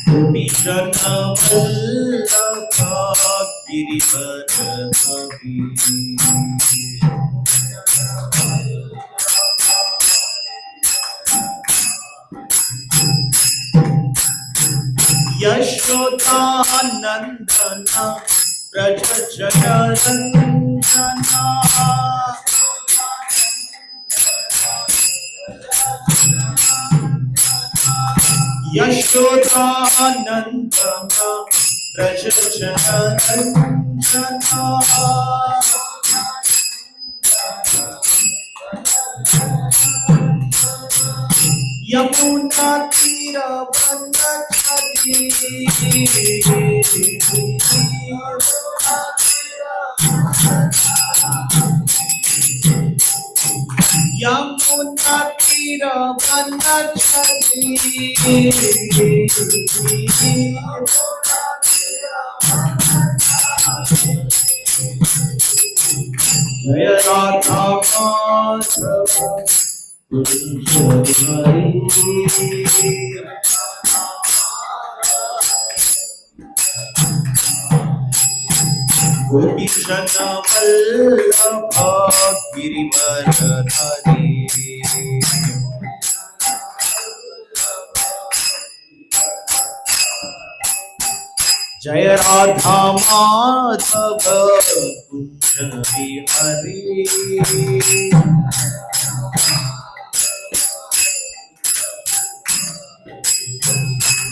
गोपीजन वल्लभा गिरिवर यशोदानंदना ब्रज जनरंजना यशोदानंदना ब्रज जनरंजना यमुना तीरवनचरी यमुना तीरवनचरी जय राधा माधव गोपीजन वल्लभा गिरिवरधारी जय राधा माधव कुंज विहरी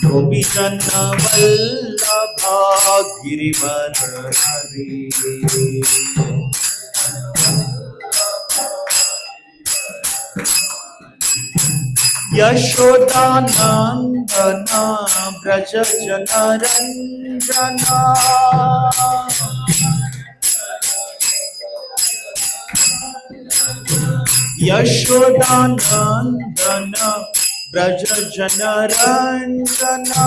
गोपीजन वल्लभा गिरिवरधारी यशोदानंदना ब्रज जनरंजना यशोदानंदना ब्रज जनरंजना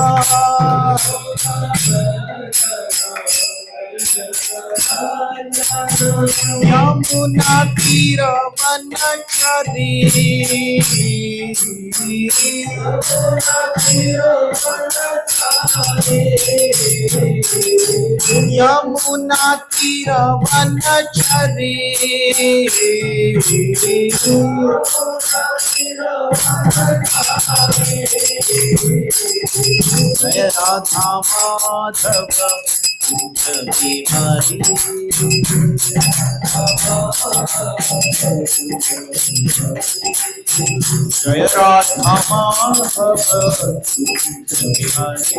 यमुना तीरवनचरी यमुना तीरवनचरी जय राधा माधव बिहारी जय राधा माधव बिहारी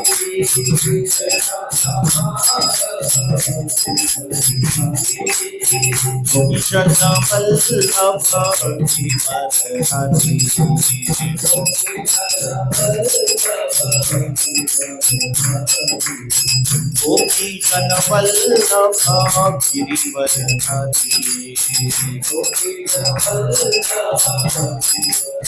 गोपीजन वल्लभा गिरिवरधारी गोपीजन वल्लभा गिरिवरधारी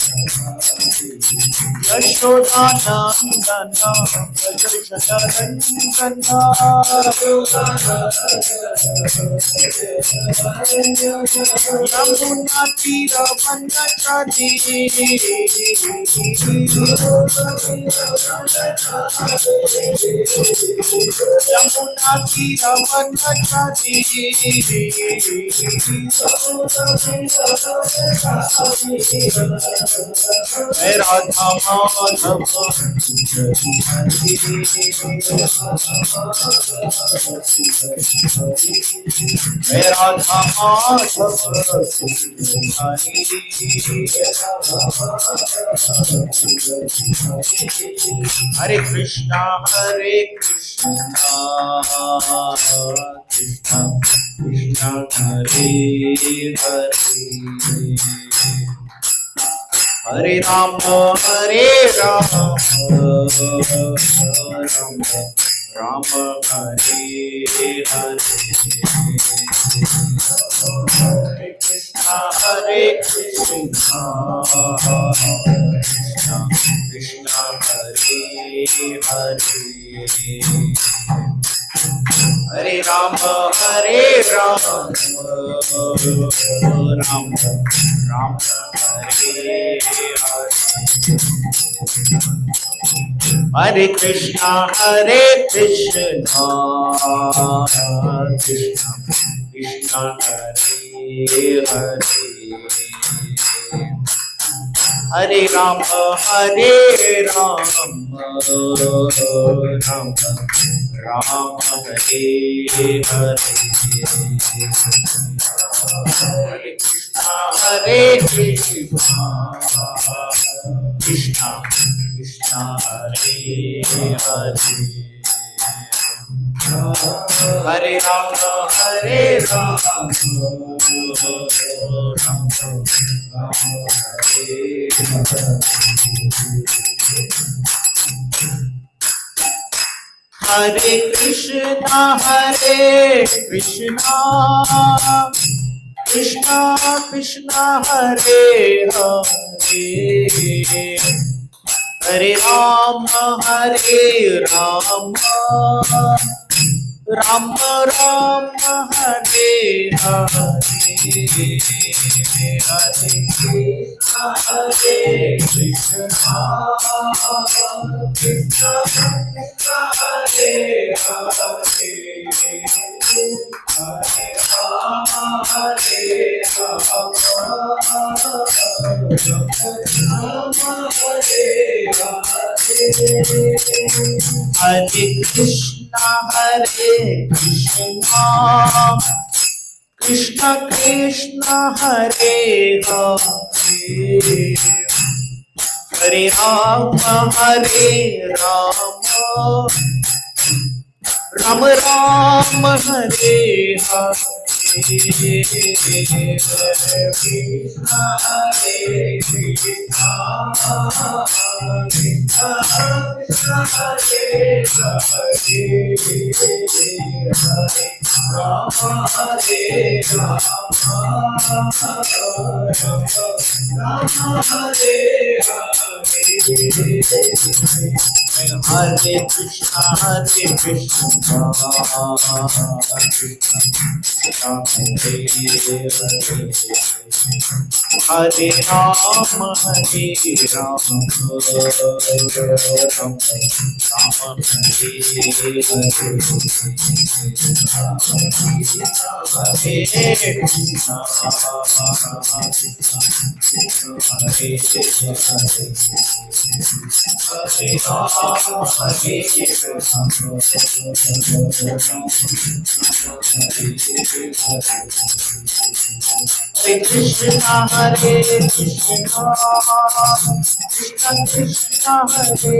यशोदानंदना ब्रज जनरंजना यमुना तीरवनचरी यमुना तीरवनचरी जय राधा माधव जय राधा माधव हरे Krishna Krishna Krishna Hare Hare Hare Ram Ram Ram Hare Hare Hare Krishna Krishna Krishna Hare Hare Hare Ram Ram Ram Hare Hare Hare Krishna Krishna Krishna Hare Hare Hare Ram Hare Ram Ram Ram Hare Hare Hare Krishna Krishna Krishna Hare Hare Hare Ram Hare Ram Ram Hare Krishna Krishna Krishna Hare Hare Hare Ram Ram Ram Hare Hare Hare Krishna Krishna Hare Hare Hare Rama Hare Hare Krishna Krishna Krishna Hare Hare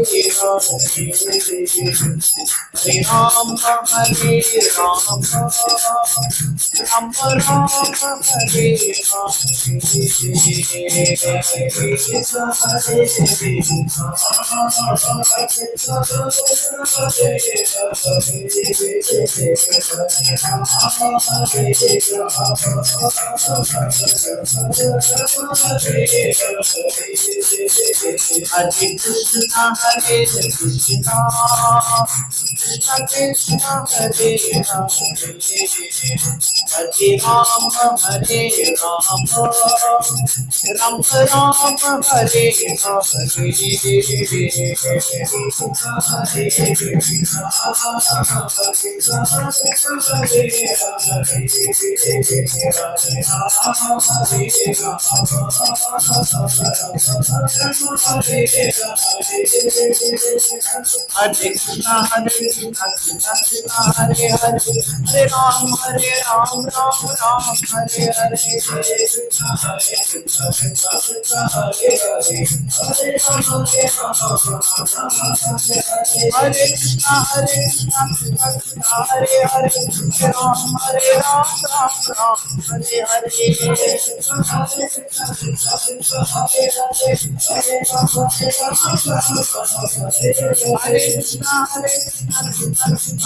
Hare Rama Ram Ram Hare Hare Hare Krishna Hare Rama Hare Krishna Krishna Krishna Hare Hare Hare Rama Ram Ram Hare Hare Krishna Krishna Krishna Hare Hare Rama Ram Ram Hare Hare Krishna Hare Hare Ram Ram Hare Hare Hare Krishna Hare Hare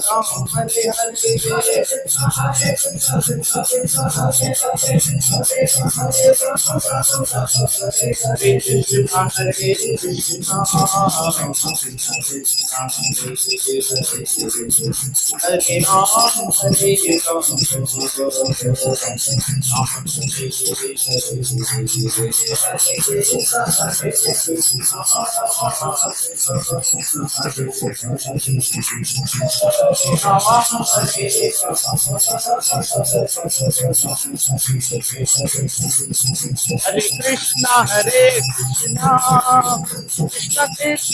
Ram Ram Hare Hare Hare Krishna Hare Hare Hare Krishna, Krishna Krishna, Hare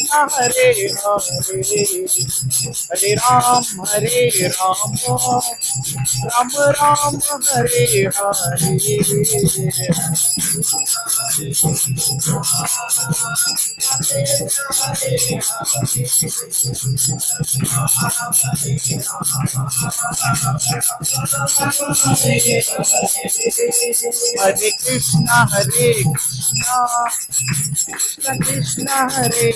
Hare, Hare Ram, Ram Ram, Hare Hare. Hare Krishna, Krishna Krishna, Hare Hare, Hare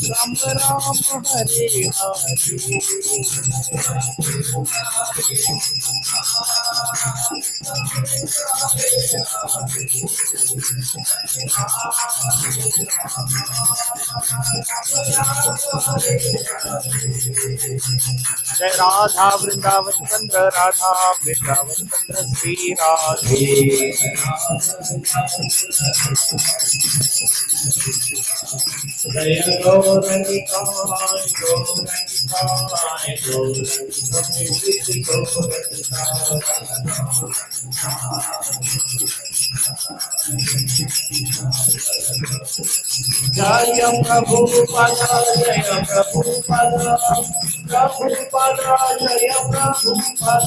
Ram, Ram Ram, Hare जय राधा वृंदावन चंद्र, राधा वृंदावन चंद्र, श्री राधे। जय गौरंगिकाय गौरंगिकाय जय प्रभुपद, जय प्रभुपद, प्रभुपद, जय प्रभुपद।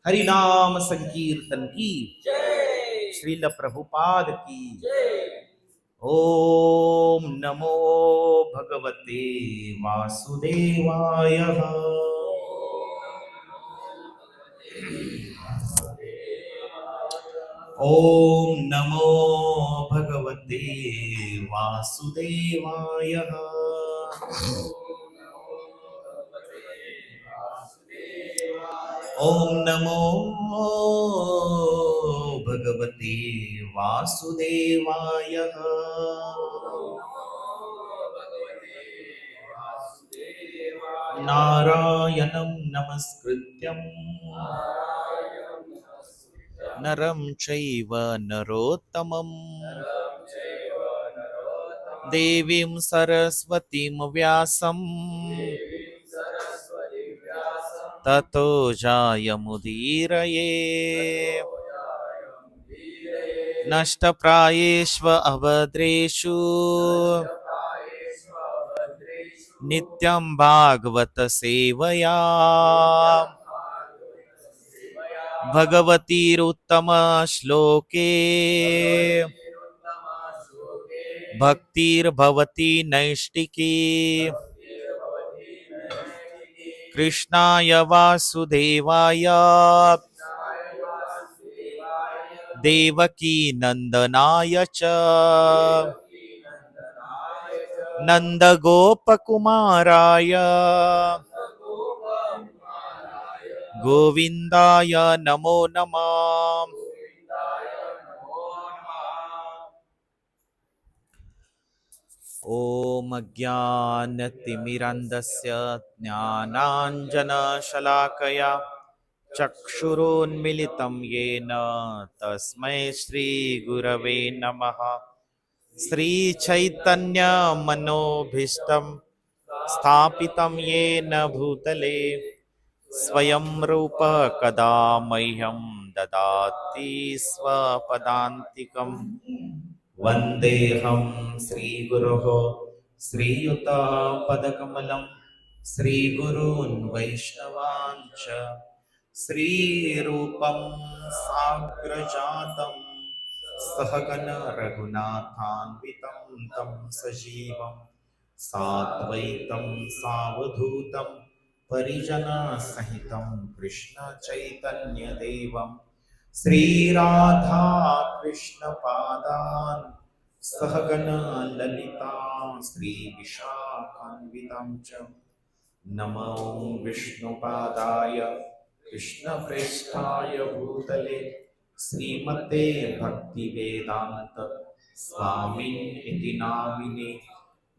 हरि नाम संकीर्तन की जय, श्रील प्रभुपाद की जय। ओम नमो भगवते वासुदेवाय। ओम नमो भगवते वासुदेवाय। ओम नमो भगवते वासुदेवाय। नारायणं नमस्कृत्यं नरं चैव नरोत्तमं देवीं सरस्वतीं व्यासं ततो जायमुदीरये। नष्टप्रायेष्व अभद्रेषु नित्यं भागवत सेवया भगवतीरुत्तम श्लोके भक्तिर्भवति नैष्टिकी। कृष्णाय वासुदेवाय देवकी नंदनाय च नंदगोपकुमाराय गोविंदाय नमो नमः। ओम अज्ञानतिमिरन्धस्य ज्ञानाञ्जनशलाकया चक्षुरोन्मिलितं येन तस्मै श्रीगुरवे नमः। श्रीचैतन्यमनोभीष्टं स्थापितं येन भूतले स्वयं रूप कदा मह्यं ददाति स्वपदान्तिकम्। वन्देऽहं श्रीगुरोः श्रीयुतपदकमलं श्रीगुरून् वैष्णवांश्च श्रीरूपं साग्रजातं सहगण रघुनाथान्वितं तं सजीवं साद्वैतं सावधूतं परिजनसहितं कृष्ण चैतन्यदेवं श्रीराधा कृष्णपादान् सहगण ललिता श्रीविशाखान्वितां च नमो विष्णुपादाय कृष्णप्रेष्ठाय भूतले श्रीमते भक्तिवेदान्त स्वामिनिति नामिने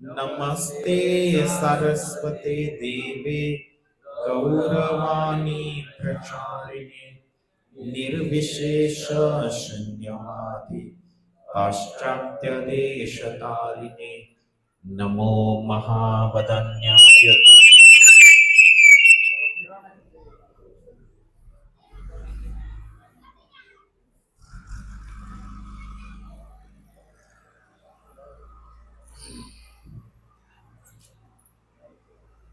नमस्ते सरस्वते देवे गौरवाणी प्रचारिणे निर्विशेष शून्यवादी पाश्चात्य देशतारिणे नमो महावदन्याय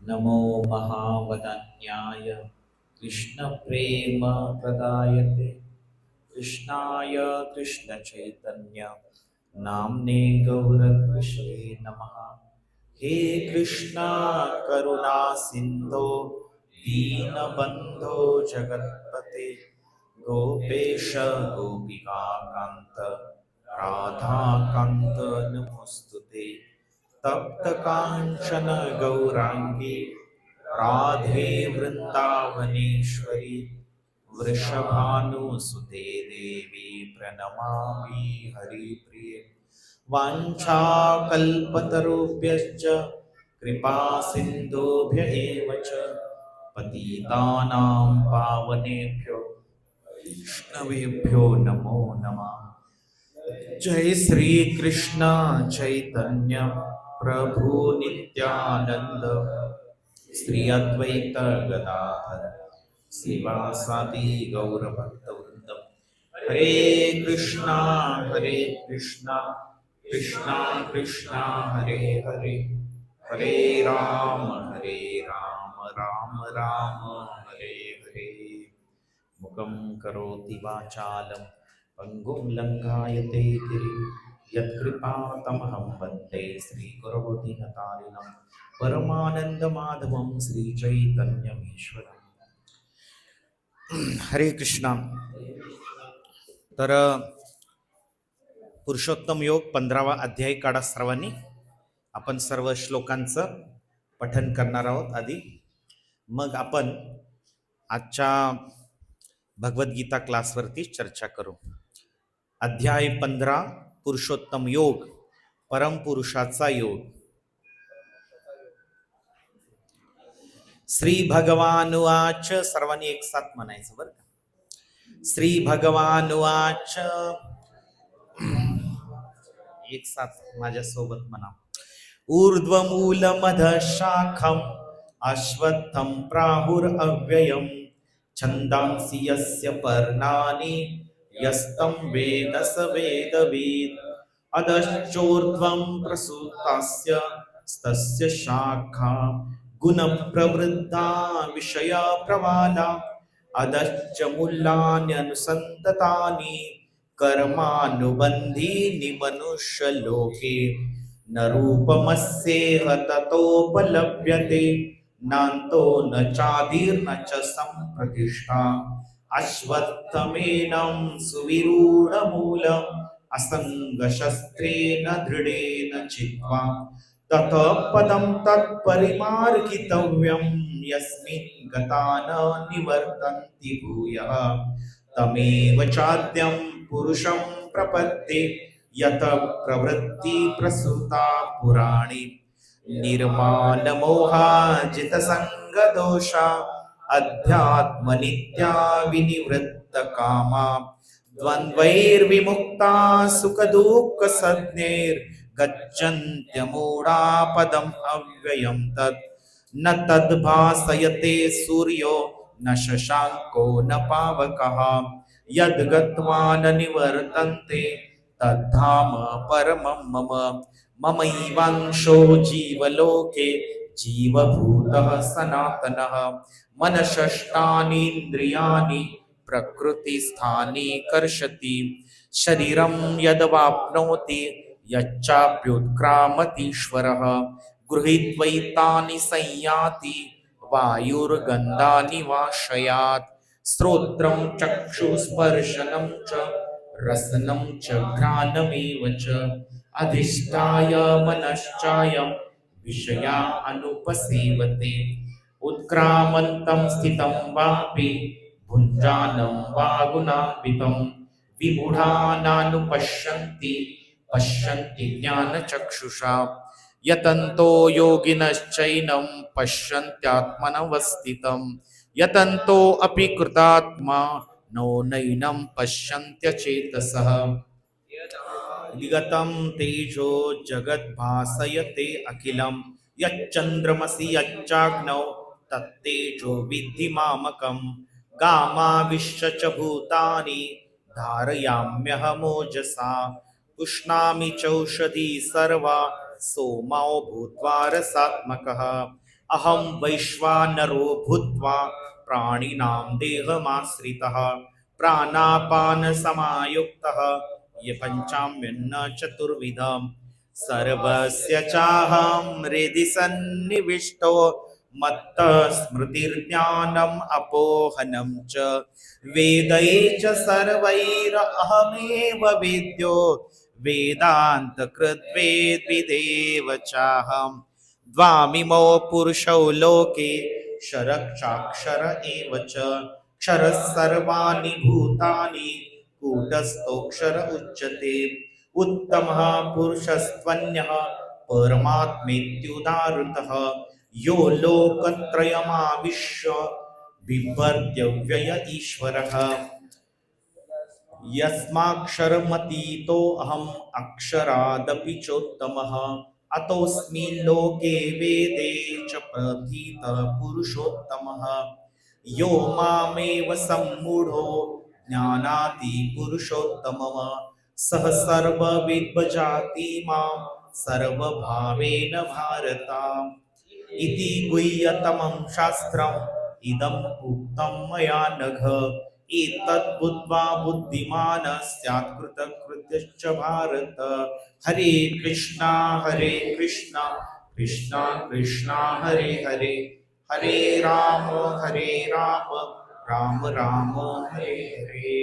नमो महावदन्याय कृष्ण प्रेम प्रदायते कृष्णाय कृष्ण चैतन्य नामने गौरकृष्णे नमः हे कृष्णा करुणा सिंधो दीनबंधो जगत्पते गोपेश गोपिका कांत राधा कांत नमोस्तुते तप्त कांचन गौरांगी राधे वृंदावनेश्वरी वृषभानुसुते देवी प्रणमामि हरिप्रिये वाञ्छाकल्पतरुभ्यश्च कृपा सिन्धुभ्य एव च पतितानां पावनेभ्यो वैष्णवेभ्यो नमो नमः। जय श्री कृष्ण चैतन्य प्रभु नित्यानंद श्री अद्वैत गदाधर शिवासादि गौर भक्तवृंद हरे कृष्णा कृष्णा कृष्णा हरे हरे हरे राम राम राम हरे हरे मुखं करोति वाचालं पंगुं लङ्घायते गिरिं यत्कृपातमहं वन्दे श्रीगुरौ दीनतारिणं परमानन्दमाधवं श्रीचैतन्यमीश्वरम्। हरे कृष्णा। तर पुरुषोत्तम योग 15वा अध्याय काढा सर्वांनी. आपण सर्व श्लोकांचं पठन करणार आहोत आधी, मग आपण आजच्या भगवद्गीता क्लासवरती चर्चा करू. अध्याय 15 पुरुषोत्तम योग, परमपुरुषाचा योग. श्री भगवानुवाच, सर्वांनी एक साथ म्हणायचं बरं का. श्री भगवानुवाच, एक साथ माझ्या सोबत म्हणा. ऊर्ध्वमूलमध शाखम अश्वत्थं प्राहुरव्ययम् छन्दांसि यस्य पर्णानि यस्तं वेद स वेदवित् अधश्चोर्ध्वं प्रसुतस्य तस्य शाखा गुणप्रवृद्धा विषया प्रवाला अधश्च मूलान्यनुसन्ततानि कर्मानुबन्धीनि मनुष्यलोके न रूपमस्येह ततोपलभ्यते नान्तो न चादिर्न च सम्प्रतिष्ठा अश्वत्थमेनं सुविरूढमूलम् असङ्गशस्त्रेण दृढेन चित्वा ततः पदं तत्परिमार्गितव्यं यस्मिन् गता न निवर्तन्ति भूयः तमेव चाद्यं पुरुषं प्रपद्ये यत प्रवृत्ति प्रसुता पुराणी निर्मानमोहाजितसङ्गदोषा अध्यात्मनित्या विनिवृत्तकामा द्वन्द्वैर्विमुक्ता सुखदुःखसज्ञैर्गच्छन्त्यमूढा पदम् अव्ययं तत् न तद्भासयते सूर्यो न शशाङ्को न पावकः यद्गत्वा न निवर्तन्ते तद्धाम परमं मम ममैवांशो जीवलोके जीवभूतः सनातनः मनषष्ठानीन्द्रियाणि प्रकृतिस्थानि कर्षति शरीरं यद्वाप्नोति यच्चाप्युत्क्रामतीश्वरः गृहीत्वैतानि संयाति वायुर्गन्धानि वाशयात् श्रोत्रं चक्षुस्पर्शनं च रसनं च घ्राणमेव च अधिष्ठाय मनश्चायं विषया अनुपसेवते उत्क्रामन्तं स्थितं वापि भुञ्जानं वा गुणान्वितं विमूढानानुपश्यन्ति पश्यन्ति ज्ञानचक्षुषा यतन्तो योगिनश्चैनं पश्यन्त्यात्मनवस्थितं यतन्तो अपि कृतात्मा नो नैनं पश्यन्त्यचेतसः विगतं तेजो जगद्भासयते अखिलं यच्चन्द्रमसि यच्चाग्नौ तत्तेजो विद्धि मामकं गामाविश्य च भूतानि धारयाम्यहमोजसा पुष्णामि चौषधी सर्वा सोमौ भूत्वा रसात्मकः अहं वैश्वानरो भूत्वा प्राणिनां देहमाश्रितः प्राणापानसमायुक्तः ये पञ्चाम्यन्न चतुर्विधं सर्वस्य चाहं हृदि सन्निविष्टो मत्तः स्मृतिर्ज्ञानम् अपोहनं च वेदै च सर्वैरहमेव वेद्यो वेदान्तकृद्वेद्विदेव चाहं द्वामिमो पुरुषौ लोके क्षरक्षाक्षर एव च क्षरः सर्वाणि भूतानि कूटस्थोऽक्षर उच्यते उत्तमः पुरुषस्त्वन्यः परमात्मेत्युदाहृतः यो लोकत्रयमाविश्य बिभर्त्यव्यय ईश्वरः यस्माक्षरमतीतोऽहम् अक्षरादपि चोत्तमः अतोऽस्मि लोके वेदे च प्रथितः पुरुषोत्तमः यो मामेव सम्मूढो ज्ञानाति पुरुषोत्तमः सः सर्वविद्वजाति मां सर्वभावेन भारत इति गुह्यतमं शास्त्रम् इदम् उक्तं मया नघ एतद् बुद्ध्वा बुद्धिमान् स्यात् कृतकृत्यश्च भारत हरे कृष्णा कृष्णा कृष्णा हरे हरे हरे राम राम राम हरे हरे.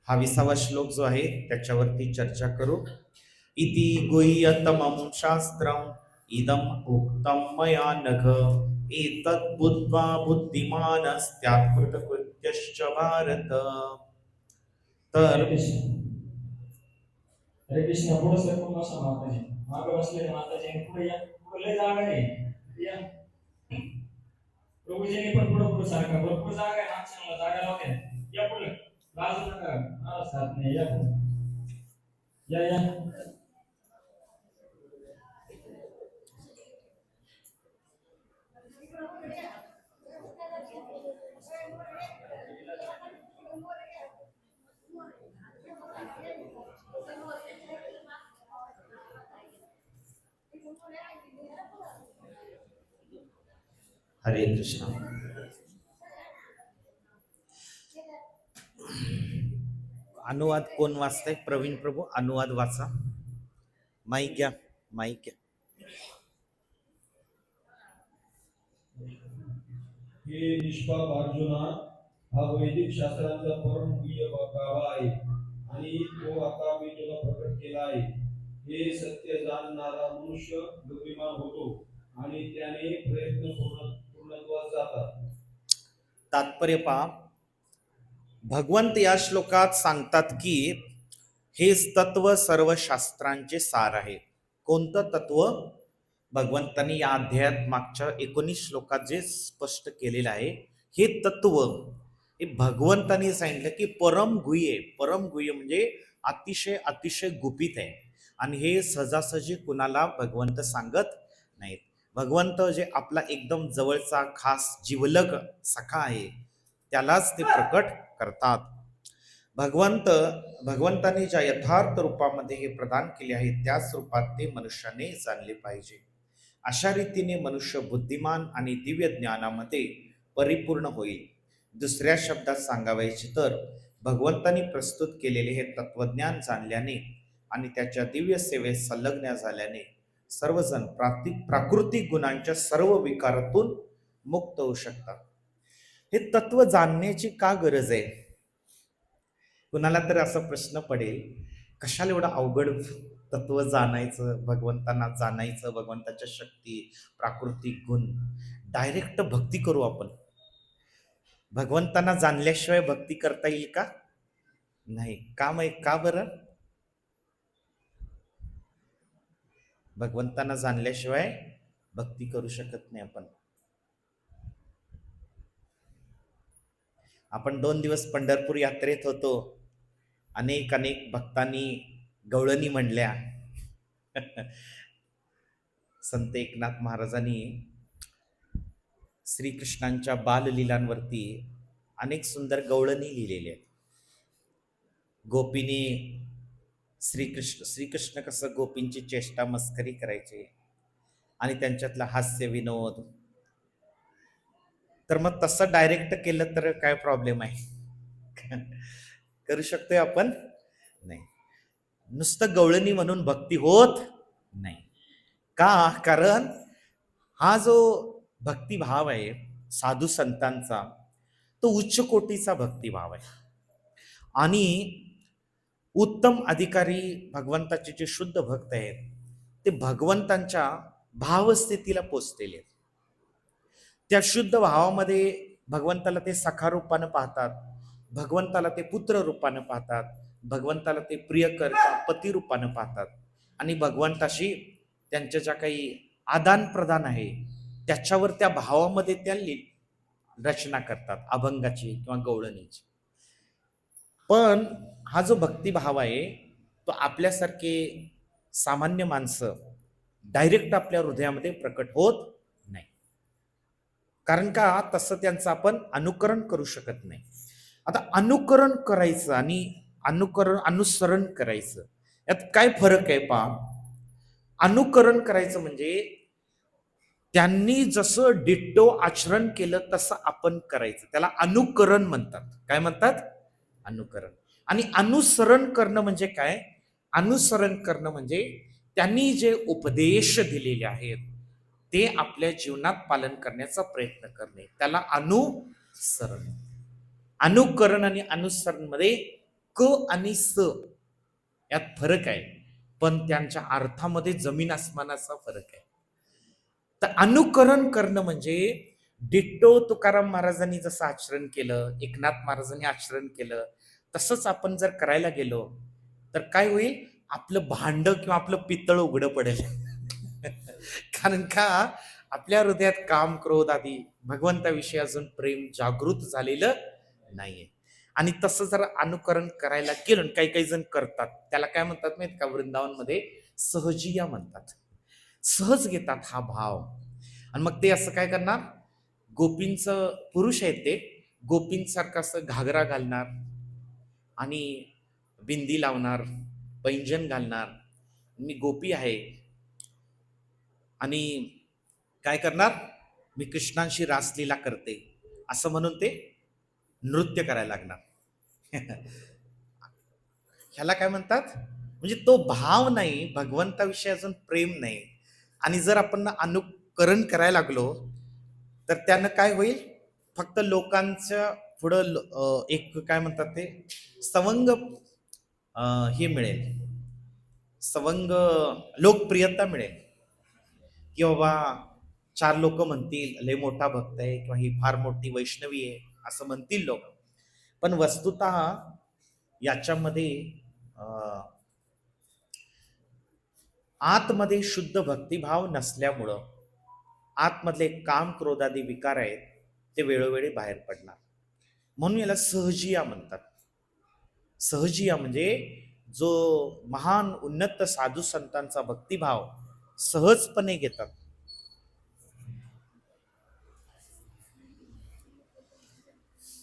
हा 20वा श्लोक जो आहे त्याच्यावरती चर्चा करू. इति गुह्यतमं शास्त्रम् इदम् उक्तं मया नघ एतत् बुद्ध्वा बुद्धिमान् स्यात् कृतकृत्यश्च भारत. तर हरे कृष्ण पुढे सरकून बसा माताजी मागे बसलेले माताजी पुढे या पुढे लय जागा आहे या प्रभूजींनी पण पुढे सारखा भरपूर जागा आहे माणसाला जागा लावते या पुढे लाजू नका हा साथ नाही या पुढे या हरे कृष्ण. अनुवाद कोण वाचतंय? प्रवीण प्रभू अनुवाद वाचा. माईक घ्या. हे निष्पाप अर्जुना हा वैदिक शास्त्रांचा परम गुह्य गाभा आहे आणि तो आता मी तुला प्रकट केला आहे. हे सत्य जाणणारा मनुष्य बुद्धिमान होतो आणि त्याने प्रयत्न पूर्णत्वास जातात. तात्पर्य पहा. भगवंत या श्लोकात सांगतात की हेच तत्व सर्व शास्त्रांचे सार आहे. कोणतं तत्व? भगवंतांनी या अध्यायात मागच्या 19 श्लोकात जे स्पष्ट केलेलं आहे हे तत्व हे भगवंतांनी सांगितलं की परम गुह्य म्हणजे अतिशय गुपित आहे आणि हे सहजासहजी कुणाला भगवंत सांगत नाहीत. भगवंत जे आपला एकदम जवळचा खास जिवलग सखा आहे त्यालाच ते प्रकट करतात. भगवंताने ज्या यथार्थ रूपामध्ये हे प्रदान केले आहे त्याच रूपात ते मनुष्याने जाणले पाहिजे. अशा रीतीने मनुष्य बुद्धिमान आणि दिव्य ज्ञानामध्ये परिपूर्ण होईल. दुसऱ्या शब्दात सांगायचे तर भगवंतांनी प्रस्तुत केलेले हे तत्वज्ञान जाणल्याने आणि त्याच्या दिव्य सेवेत संलग्न झाल्याने सर्वजण प्राकृतिक गुणांच्या सर्व विकारातून मुक्त होऊ शकतात. हे तत्व जाणण्याची का गरज आहे? कुणाला तर असा प्रश्न पडेल, कशाला एवढं अवघड तत्व जाणायचं, भगवंतांना जाणायचं, भगवंताच्या शक्ती, प्राकृतिक गुण, डायरेक्ट भक्ती करू आपण. भगवंतांना जाणल्याशिवाय भक्ती करता येईल का? नाही. का बरं? भगवंतांना जाणल्याशिवाय भक्ती करू शकत नाही आपण. आपण 2 दिवस पंढरपूर यात्रेत होतो. अनेक भक्तांनी गवळणी म्हणल्या. संत एकनाथ महाराजांनी श्रीकृष्णांच्या बाललीलांवरती अनेक सुंदर गवळणी लिहिलेल्या आहेत. गोपीने श्रीकृष्ण कसं गोपींची चेष्टा मस्करी करायचे आणि त्यांच्यातला हास्य विनोद. तर मग तसं डायरेक्ट केलं तर काय प्रॉब्लेम आहे? करू शकतोय आपण? नाही. नुसतं गवळणी म्हणून भक्ती होत नाही. का? कारण हा जो भक्तिभाव आहे साधू संतांचा, तो उच्च कोटीचा भक्तिभाव आहे. आणि उत्तम अधिकारी भगवंताचे जे शुद्ध भक्त आहेत ते भगवंतांच्या भावस्थितीला पोचलेले आहेत. त्या शुद्ध भावामध्ये भगवंताला ते सखा रूपानं पाहतात, भगवंताला ते पुत्र रूपानं पाहतात, भगवंताला ते प्रियकर्ता पती रूपानं पाहतात आणि भगवंताशी त्यांच्या ज्या काही आदान प्रदान आहे त्याच्यावर त्या भावामध्ये त्या रचना करतात, अभंगाची किंवा गवळणीची. पण हा जो भक्तिभाव आहे तो आपल्यासारखे सामान्य माणसं डायरेक्ट आपल्या हृदयामध्ये प्रकट होत नाही. कारण का? तसं त्यांचं आपण अनुकरण करू शकत नाही. आता अनुकरण करायचं आणि अनुसरण करायचं यात काय फरक आहे पहा. अनुकरण करायचं म्हणजे त्यांनी जसं डिट्टो आचरण केलं तसं आपण करायचं, त्याला अनुकरण म्हणतात. काय म्हणतात? अनुकरण. आणि अनुसरण करणं म्हणजे काय? अनुसरण करणं म्हणजे त्यांनी जे उपदेश दिलेले आहेत ते आपल्या जीवनात पालन करण्याचा प्रयत्न करणे, त्याला अनुसरण. अनुकरण आणि अनुसरण मध्ये क आणि स यात फरक आहे, पण त्यांच्या अर्थामध्ये जमीन आसमानाचा फरक आहे. तर अनुकरण करणं म्हणजे डिट्टो तुकाराम महाराजांनी जसं आचरण केलं, एकनाथ महाराजांनी आचरण केलं तसंच आपण जर करायला गेलो तर काय होईल? आपलं भांड किंवा आपलं पितळ उघडं पडेल. कारण का? आपल्या हृदयात काम, क्रोध आदी भगवंताविषयी अजून प्रेम जागृत झालेलं नाहीये. आणि तसं जर अनुकरण करायला गेलं, काही जण करतात, त्याला काय म्हणतात माहित का? वृंदावनमध्ये सहजिया म्हणतात. सहज घेतात हा भाव. आणि मग ते असं काय करणार? गोपींचं पुरुष आहेत ते, गोपींसारखं असं घागरा घालणार आणि बिंदी लावणार, पैंजण घालणार, मी गोपी आहे आणि काय करणार? मी कृष्णांशी रासलीला करते असं म्हणून ते नृत्य करायला लागणार. ह्याला काय म्हणतात? म्हणजे तो भाव नाही, भगवंताविषयी अजून प्रेम नाही. आणि जर आपण अनुकरण करायला लागलो तर त्यानं काय होईल? फक्त लोकांच्या पुढं एक काय म्हणतात ते सवंग हे मिळेल, सवंग लोकप्रियता मिळेल, की बाबा 4 लोक म्हणतील लय मोठा भक्त आहे किंवा ही फार मोठी वैष्णवी आहे असं म्हणतील लोक. पण वस्तुतः याच्यामध्ये आतमध्ये शुद्ध भक्तिभाव नसल्यामुळं आतमधले काम, क्रोधादी विकार आहेत ते वेळोवेळी बाहेर पडणार. म्हणून याला सहजिया म्हणतात. सहजिया म्हणजे जो महान उन्नत साधू संतांचा भक्तिभाव सहजपणे घेतात.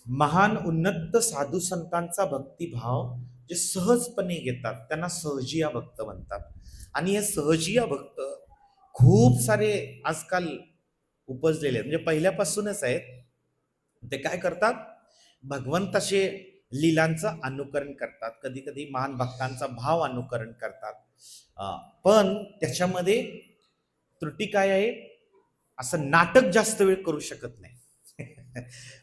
महान उन्नत साधू संतांचा भक्तिभाव जे सहजपणे घेतात त्यांना सहजिया भक्त म्हणतात. आणि हे सहजिया भक्त खूप सारे आजकाल उपजलेले आहेत, म्हणजे पहिल्यापासूनच आहेत. ते काय करतात? भगवंताचे लीलांचं अनुकरण करतात, कधी कधी महान भक्तांचा भाव अनुकरण करतात, पण त्याच्यामध्ये त्रुटी काय आहे? असं नाटक जास्त वेळ करू शकत नाही.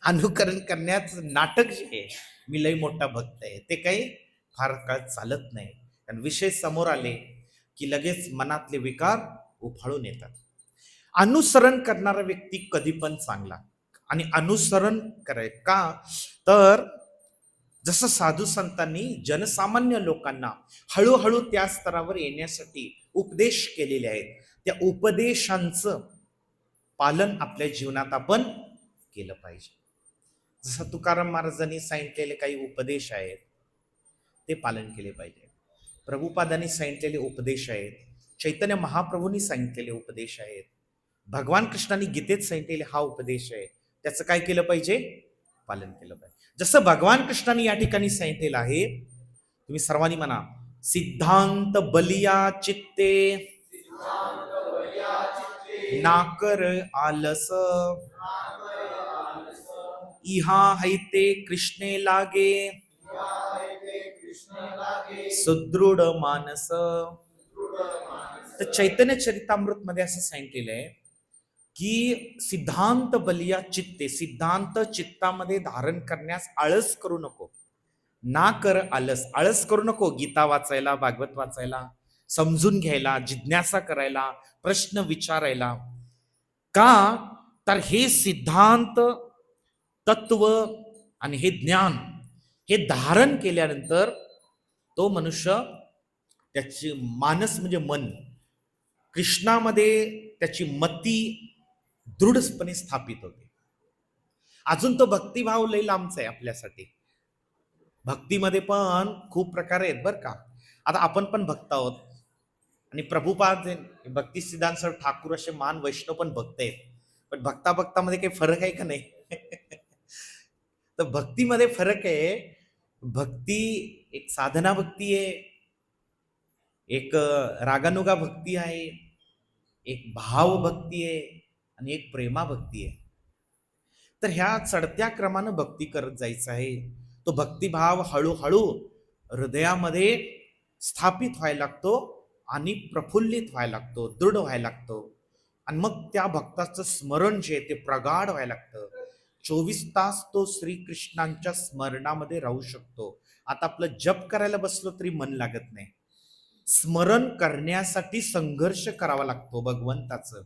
अनुकरण करण्याचं नाटक जे आहे, मी लई मोठा भक्त आहे, ते काही फार काळ चालत नाही. कारण विषय समोर आले की लगेच मनातले विकार उफाळून येतात. अनुसरण करणारा व्यक्ती कधी पण चांगला. आणि अनुसरण कराय का? तर जसं साधू संतांनी जनसामान्य लोकांना हळूहळू त्या स्तरावर येण्यासाठी उपदेश केलेले आहेत, त्या उपदेशांचं पालन आपल्या जीवनात आपण केलं पाहिजे. जसं तुकाराम महाराजांनी सांगितलेले काही उपदेश आहेत, ते पालन केले पाहिजे. प्रभुपादांनी सांगितलेले उपदेश आहेत, चैतन्य महाप्रभूंनी सांगितलेले उपदेश आहेत, भगवान कृष्णाने गीतेत सांगितलेले हा उपदेश आहे, त्याचं काय केलं पाहिजे? पालन केलं पाहिजे. जसं भगवान कृष्णाने या ठिकाणी सांगितलेलं आहे, तुम्ही सर्वांनी म्हणा, सिद्धांत बलिया चित्ते नाकर आलस, इहा हैते कृष्णे लागे सुदृढ मानस. तर चैतन्य चरितामृत मध्ये असं सांगितलेलं आहे की सिद्धांत बलिया चित्ते, सिद्धांत चित्तामध्ये धारण करण्यास आळस करू नको. ना कर आलस, आळस करू नको गीता वाचायला, भागवत वाचायला, समजून घ्यायला, जिज्ञासा करायला, प्रश्न विचारायला. का? तर हे सिद्धांत, तत्व आणि हे ज्ञान हे धारण केल्यानंतर तो मनुष्य, त्याची मानस म्हणजे मन, कृष्णामध्ये त्याची मती दृढपणे स्थापित होते. अजून तो भक्तिभाव लई लांबचा आहे आपल्यासाठी. भक्तीमध्ये पण खूप प्रकार आहेत बरं का. आता आपण पण भक्त आहोत आणि प्रभुपाद भक्ती सिद्धांत ठाकूर असे मान वैष्णव पण भक्त आहेत. पण भक्ता भक्तामध्ये काही फरक आहे का नाही? तर भक्तीमध्ये फरक आहे. भक्ती एक साधना भक्ती आहे, एक रागानुगा भक्ती आहे, एक भाव भक्ती आहे आणि एक प्रेमा भक्ती आहे. तर ह्या चढत्या क्रमानं भक्ती करत जायचं आहे. तो भक्तिभाव हळूहळू हृदयामध्ये स्थापित व्हायला लागतो आणि प्रफुल्लित व्हायला लागतो, दृढ व्हायला लागतो. आणि मग त्या भक्ताचं स्मरण जे आहे ते प्रगाढ व्हायला लागतं. 24 तास तो श्रीकृष्णांच्या स्मरणामध्ये राहू शकतो. आता आपलं जप करायला बसलो तरी मन लागत नाही. स्मरण करण्यासाठी संघर्ष करावा लागतो भगवंताचं.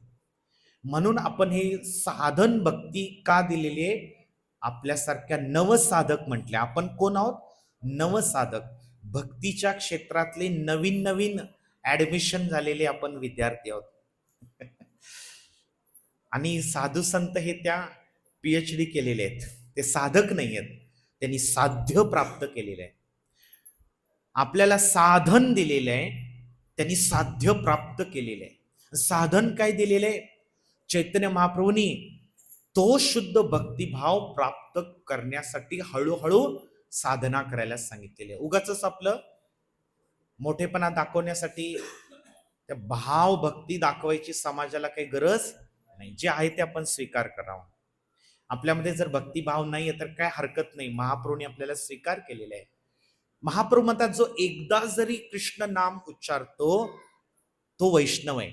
म्हणून आपण हे साधन भक्ती का दिलेली आहे? आपल्यासारख्या नवसाधक म्हटले. आपण कोण आहोत? नवसाधक. भक्तीच्या क्षेत्रातले नवीन नवीन ऍडमिशन झालेले आपण विद्यार्थी आहोत. आणि साधू संत हे त्या PhD केलेले आहेत, ते साधक नाही आहेत, त्यांनी साध्य प्राप्त केलेलं आहे. आपल्याला साधन दिलेलं आहे, त्यांनी साध्य प्राप्त केलेलं आहे. साधन काय दिलेलं आहे? चैतन्य महाप्रभूंनी तो शुद्ध भक्तिभाव प्राप्त करण्यासाठी हळूहळू साधना करायला सांगितलेली आहे. उगाच आपलं मोठेपणा दाखवण्यासाठी त्या भाव भक्ती दाखवायची समाजाला काही गरज नाही. जे आहे ते आपण स्वीकार करावं. आपल्यामध्ये जर भक्तिभाव नाही आहे तर काय हरकत नाही, महाप्रभूंनी आपल्याला स्वीकार केलेला आहे. महाप्रभू म्हणतात, जो एकदा जरी कृष्ण नाम उच्चारतो तो वैष्णव आहे.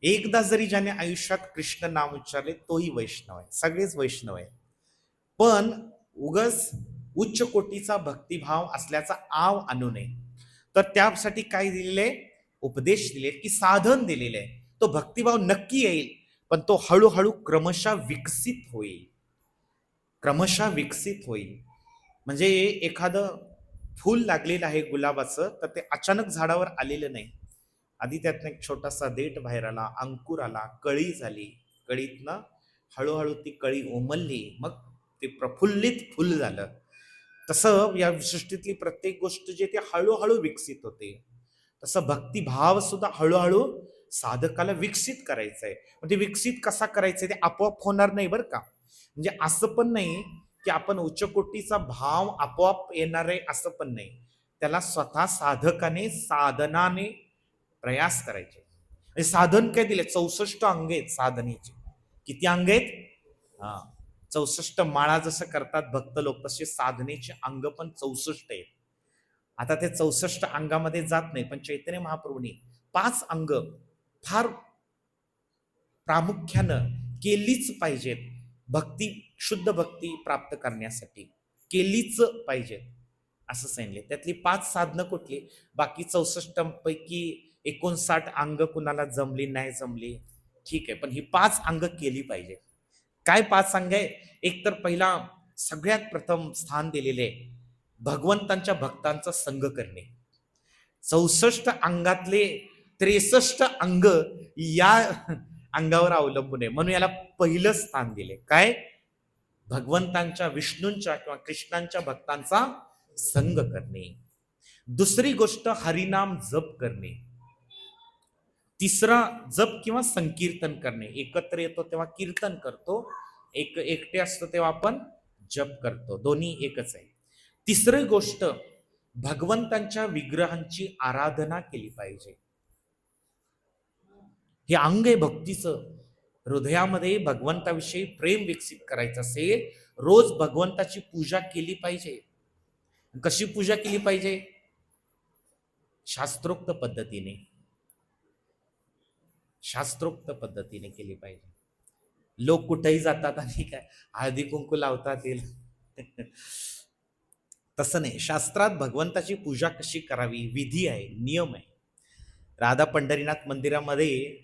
एकदा जरी ज्याने आयुष्यात कृष्ण नाम उच्चारले तोही वैष्णव आहे. सगळेच वैष्णव आहे. पण उगस उच्च कोटीचा भक्तिभाव असल्याचा आव आणू नये. तर त्यासाठी काय दिलेले? उपदेश दिले की साधन दिलेले आहे. तो भक्तिभाव नक्की येईल, पण तो हळूहळू क्रमशः विकसित होईल. क्रमशः विकसित होईल. म्हणजे एखादं फूल लागलेलं आहे गुलाबाचं, तर ते अचानक झाडावर आलेलं नाही. आधी त्यातनं एक छोटासा देठ बाहेर आला, अंकुर आला, कळी झाली, कळीतनं हळूहळू ती कळी उमलली, मग ते प्रफुल्लित फुल झालं. तसं या सृष्टीतली प्रत्येक गोष्ट जी ती हळूहळू विकसित होते. तसं भक्तिभाव सुद्धा हळूहळू साधकाला विकसित करायचं आहे. म्हणजे विकसित कसा करायचं ते आपोआप होणार नाही बरं का. म्हणजे असं पण नाही की आपण उच्च कोटीचा भाव आपोआप येणार आहे, असं पण नाही. त्याला स्वतः साधकाने साधनाने प्रयास करायचे. म्हणजे साधन काय दिले? 64 अंग आहेत साधनेचे. किती अंग आहेत? 64 माळा जसं करतात भक्त लोक, तसे साधनेचे अंग पण 64 आहेत. आता ते 64 अंगामध्ये जात नाही, पण चैतन्य महाप्रभूंनी 5 अंग फार प्रामुख्यानं केलीच पाहिजेत. भक्ती, शुद्ध भक्ती प्राप्त करण्यासाठी केलीच पाहिजेत असं सांगितले. त्यातली 5 साधनं कुठली? बाकी 64 पैकी 59 अंग कुणाला जमली नाही जमली ठीक आहे, पण ही 5 अंग केली पाहिजे. काय 5 अंग आहे? एक तर पहिला सगळ्यात प्रथम स्थान दिलेले आहे भगवंतांच्या भक्तांचा संग करणे. 64 अंगातले 63 अंग या अंगावर अवलंबून आहे, म्हणून याला पहिलं स्थान दिले. काय? भगवंतांच्या, विष्णूंच्या किंवा कृष्णांच्या भक्तांचा संग करणे. दुसरी गोष्ट हरिनाम जप करणे. तिसरा जप किंवा संकीर्तन करणे. एकत्र येतो तेव्हा कीर्तन करतो, एकटे असतो तेव्हा आपण जप करतो, दोन्ही एकच आहे. तिसरी गोष्ट भगवंतांच्या विग्रहांची आराधना केली पाहिजे. हे अंग आहे भक्तीचं. हृदयामध्ये भगवंताविषयी प्रेम विकसित करायचं असेल, रोज भगवंताची पूजा केली पाहिजे. कशी पूजा केली पाहिजे? शास्त्रोक्त पद्धतीने. शास्त्रोक्त पद्धतीने केली पाहिजे. लोक कुठेही जातात आणि काय हळदी कुंकू लावतात तसं नाही. शास्त्रात भगवंताची पूजा कशी करावी विधी आहे, नियम आहे. राधा पंढरीनाथ मंदिरामध्ये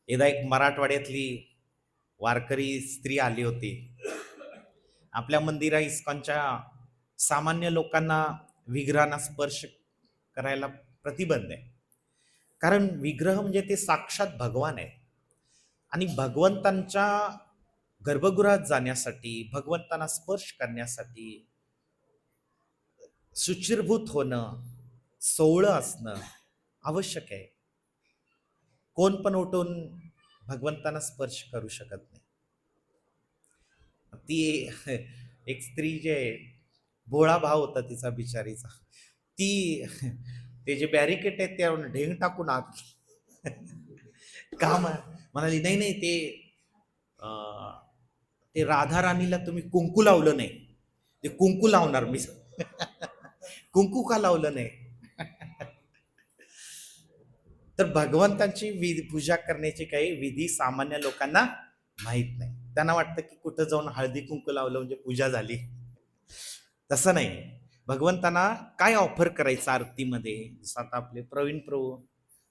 एकदा एक मराठवाड्यातली वारकरी स्त्री आली होती. आपल्या मंदिरा इस्कॉनच्या सामान्य लोकांना विग्रहांना स्पर्श करायला प्रतिबंध आहे, कारण विग्रह म्हणजे ते साक्षात भगवान आहे. आणि भगवंतांच्या गर्भगृहात जाण्यासाठी, भगवंतांना स्पर्श करण्यासाठी शुचिर्भूत होणं, सोवळं असणं आवश्यक आहे. कोण पण उठून भगवंतांना स्पर्श करू शकत नाही. ती एक स्त्री जे भोळा भाव होता तिचा बिचारीचा, ती ते जे बॅरिकेड आहेत त्यावर ढेंग टाकून आत का म्हणाली नाही नाही ते राधा राणीला तुम्ही कुंकू लावलं नाही, ते कुंकू लावणार मी कुंकू का लावलं नाही? तर भगवंतांची पूजा करण्याची काही विधी सामान्य लोकांना माहित नाही. त्यांना वाटतं की कुठं जाऊन हळदी कुंकू लावलं म्हणजे पूजा झाली. तसं नाही. भगवंतांना काय ऑफर करायचं आरतीमध्ये, जसं आता आपले प्रवीण प्रभू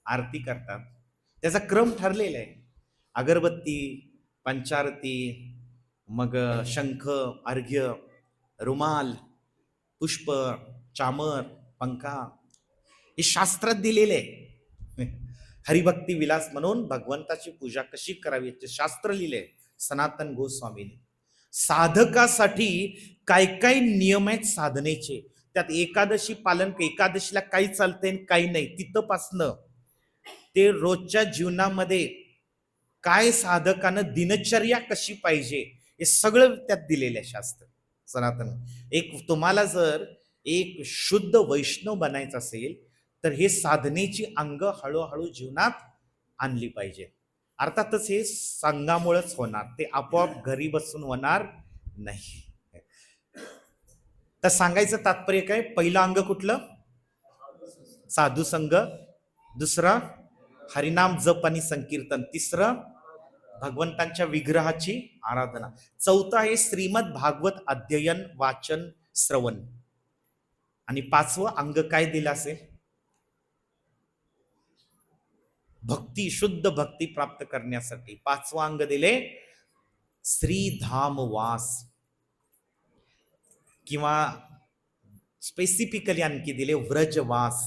आरती करतात, त्याचा क्रम ठरलेला आहे. अगरबत्ती, पंचारती, मग शंख, अर्घ्य, रुमाल, पुष्प, चामर, पंखा हे शास्त्रात दिलेले आहे. हरिभक्ती विलास म्हणून भगवंताची पूजा कशी करावी याचे शास्त्र लिहिले सनातन गोस्वामीने. साधकासाठी काय काय नियम आहेत साधनेचे, त्यात एकादशी पालन, एकादशीला काही चालते काही नाही, तिथपासनं ते रोजच्या जीवनामध्ये काय साधकानं दिनचर्या कशी पाहिजे हे सगळं त्यात दिलेलं आहे शास्त्र सनातन. एक तुम्हाला जर एक शुद्ध वैष्णव बनायचं असेल तर हे साधनेची अंग हळूहळू जीवनात आणली पाहिजे. अर्थातच हे संघामुळेच होणार, ते आपोआप घरी बसून होणार नाही. तर सांगायचं तात्पर्य काय? पहिलं अंग कुठलं? साधू संघ. दुसरं हरिनाम जप आणि संकीर्तन. तिसरं भगवंतांच्या विग्रहाची आराधना. चौथं आहे श्रीमद भागवत अध्ययन, वाचन, श्रवण. आणि 5वं अंग काय दिलं असेल? भक्ती, शुद्ध भक्ती प्राप्त करण्यासाठी 5वं अंग दिले श्रीधाम वास, किंवा स्पेसिफिकली आणखी दिले व्रजवास.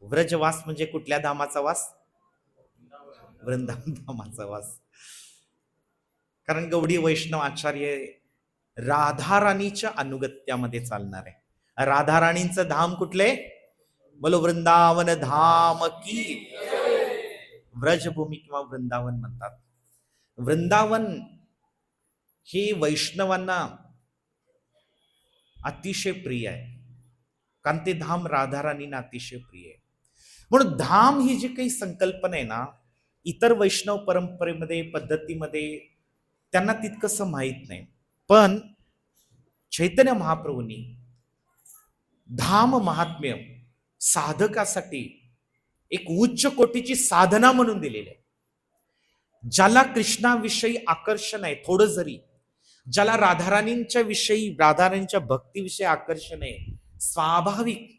व्रजवास म्हणजे कुठल्या धामाचा वास? वृंदावन धामाचा वास. कारण गौडी वैष्णव आचार्य राधाराणीच्या अनुगत्यामध्ये चालणार आहे. राधाराणींचं धाम कुठले? बोलो वृंदावन धाम की. व्रजभूमी किंवा वृंदावन म्हणतात. वृंदावन हे वैष्णवांना अतिशय प्रिय आहे, कारण ते धाम राधाराणींना अतिशय प्रिय आहे. म्हणून धाम ही जी काही संकल्पना आहे ना, इतर वैष्णव परंपरेमध्ये, पद्धतीमध्ये त्यांना तितकंसं माहीत नाही. पण चैतन्य महाप्रभूंनी धाम महात्म्य साधकासाठी एक उच्च कोटीची साधना म्हणून दिलेली आहे. ज्याला कृष्णाविषयी आकर्षण आहे थोडं जरी, ज्याला राधाराणींच्या विषयी, राधाराणींच्या भक्तीविषयी आकर्षण आहे, स्वाभाविक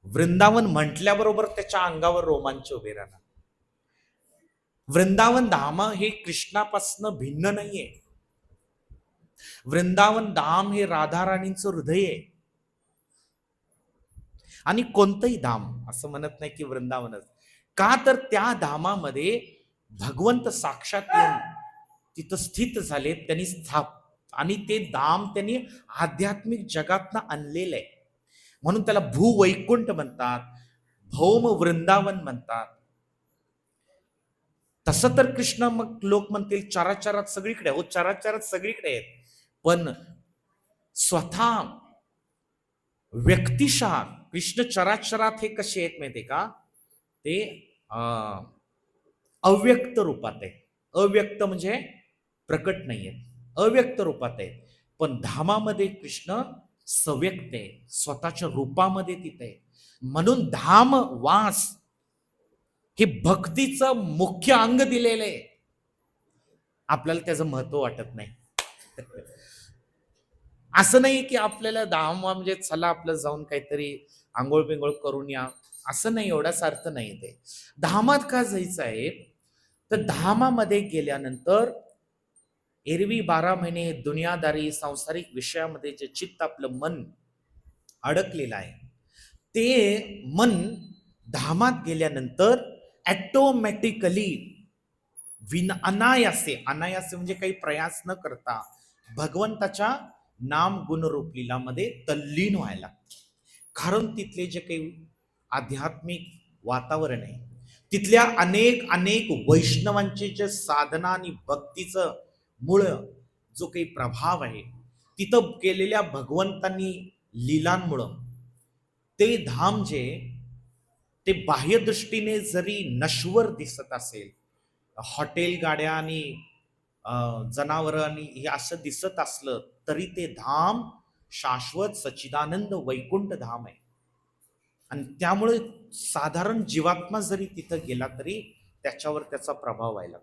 वृंदावन म्हटल्याबरोबर त्याच्या अंगावर रोमांच उभे राहणार. वृंदावन धाम हे कृष्णापासून भिन्न नाहीये. वृंदावन धाम हे राधाराणींचं हृदय आहे. आणि कोणतंही धाम असं म्हणत नाही की वृंदावनच, का तर त्या धामामध्ये भगवंत साक्षात येऊन तिथं स्थित झाले, त्यांनी आणि ते धाम त्यांनी आध्यात्मिक जगातनं आणलेलं आहे. म्हणून त्याला भूवैकुंठ म्हणतात, भौम वृंदावन म्हणतात. तसं तर कृष्ण मग लोक म्हणतील चराचरात सगळीकडे, हो चराचरात सगळीकडे आहेत, पण स्वतः व्यक्तिशः कृष्ण चराचरात हे कसे आहेत माहितीये का? ते अव्यक्त रूपात आहे. अव्यक्त म्हणजे प्रकट नाही आहेत, अव्यक्त रूपात आहे. पण धामामध्ये कृष्ण सव्यक्त आहे, स्वतःच्या रूपामध्ये तिथे आहे. म्हणून धाम वास हे भक्तीचं मुख्य अंग दिलेलं आहे. आपल्याला त्याचं महत्व वाटत नाही. असं नाही की आपल्याला धाम म्हणजे चला आपलं जाऊन काहीतरी आंघोळ पिंगोळ करून या, असं नाही, एवढाच अर्थ नाही. ते धामात का जायचं आहे तर धामामध्ये गेल्यानंतर एरवी 12 महिने दुनियादारी सांसारिक विषयामध्ये जे चित्त आपलं मन अडकलेलं आहे, ते मन धामात गेल्यानंतर ऑटोमॅटिकली अनायासे म्हणजे काही प्रयास न करता भगवंताच्या नाम गुणरूप लीलामध्ये तल्लीन व्हायला. कारण तिथले जे काही आध्यात्मिक वातावरण आहे, तिथल्या अनेक वैष्णवांचे जे साधना आणि भक्तीचं मूळ जो काही प्रभाव आहे, तिथं केलेल्या भगवंतांनी लीलांमुळं ते धाम जे ते बाह्य दृष्टीने जरी नश्वर दिसत असेल, हॉटेल गाड्या आणि जनावर आणि हे असं दिसत असलं तरी ते धाम शाश्वत सच्चिदानंद वैकुंठ धाम आहे. आणि त्यामुळे साधारण जीवात्मा जरी तिथं गेला तरी त्याच्यावर त्याचा प्रभाव व्हायला.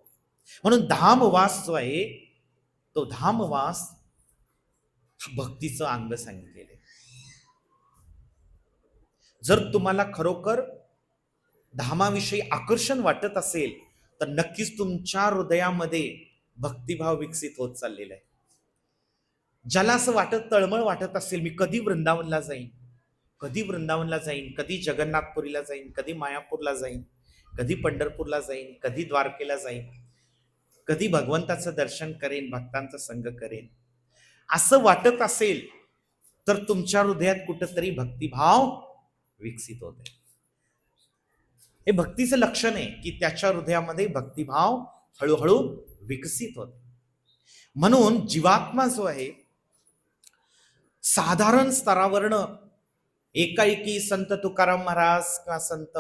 म्हणून धामवास जो आहे तो धामवास भक्तीचं अंग सांगितलेलं आहे. जर तुम्हाला खरोखर धामाविषयी आकर्षण वाटत असेल तर नक्कीच तुमच्या हृदयामध्ये भक्तिभाव विकसित होत चाललेला आहे. ज्याला असं वाटत, तळमळ वाटत असेल, मी कधी वृंदावनला जाईन, कधी जगन्नाथपुरीला जाईन, कधी मायापूरला जाईन, कधी पंढरपूरला जाईन, कधी द्वारकेला जाईन, कधी भगवंताचं दर्शन करेन, भक्तांचा संग करेन, असं वाटत असेल तर तुमच्या हृदयात कुठंतरी भक्तिभाव विकसित होत आहे. हे भक्तीचं लक्षण आहे की त्याच्या हृदयामध्ये भक्तिभाव हळूहळू विकसित होते. म्हणून जीवात्मा जो आहे साधारण स्तरावरनं एकाएकी संत तुकाराम महाराज किंवा संत